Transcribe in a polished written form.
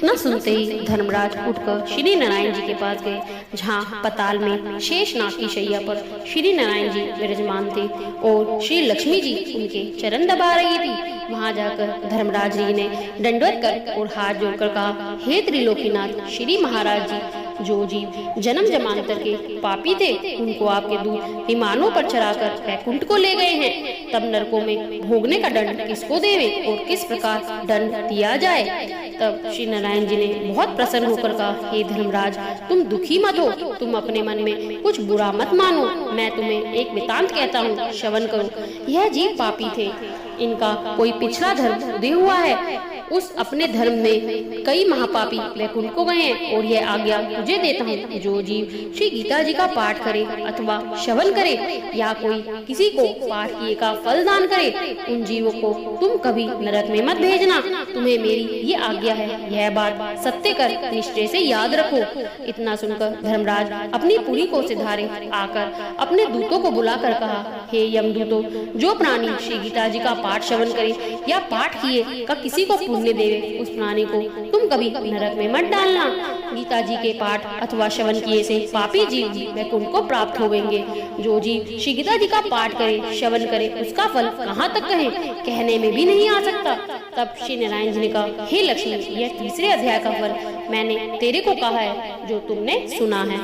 इतना सुनते ही धर्मराज उठकर श्री नारायण जी के पास गए, जहाँ पताल में शेषनाग की शैया पर श्री नारायण जी विराजमान थे और श्री लक्ष्मी जी उनके चरण दबा रही थी। वहां जाकर धर्मराज जी ने दंडवत कर और हाथ जोड़कर कहा, हे त्रिलोकीनाथ श्री महाराज जी, जो जीव जन्म जमांतर के पापी थे उनको आपके दूत विमानों पर चढ़ाकर वैकुंठ को ले गए हैं। तब नरकों में भोगने का दंड किसको देवे और किस प्रकार दंड दिया जाए। तब श्री नारायण जी ने बहुत प्रसन्न होकर कहा, हे धर्मराज, तुम दुखी मत हो, तुम अपने मन में कुछ बुरा मत मानो। मैं तुम्हें एक वृतांत कहता हूँ, श्रवण करो। यह जीव पापी थे, इनका कोई पिछला धर्म उदय हुआ है। उस अपने धर्म में कई महापापी वैकुंठ को गए हैं और यह आज्ञा तुझे देता हूँ, जो जीव श्री गीता जी का पाठ करे अथवा श्रवण करे या कोई किसी को पाठ किए का फल दान करे, उन जीवों को तुम कभी नरक में मत भेजना। तुम्हें मेरी ये आज्ञा है, यह बात सत्य कर निश्चय से याद रखो। इतना सुनकर धर्मराज अपनी पूरी को सिधारे आकर अपने दूतों को बुलाकर कहा, हे यमदूतों, जो प्राणी श्री गीता जी का पाठ श्रवण करे या पाठ किए का किसी को पुण्य देवे, उस प्राणी को तुम कभी नरक में मत डालना। गीता जी के पाठ अथवा श्रवण किए से पापी जीव वैकुंठ को प्राप्त होवेंगे। जो जीव श्री गीता जी का पाठ करे श्रवण करे, उसका फल कहाँ तक कहें, कहने में भी नहीं आ सकता। तब श्री नारायण जी ने कहा, हे लक्ष्मी, यह तीसरे अध्याय का फल मैंने तेरे को कहा है, जो तुमने सुना है।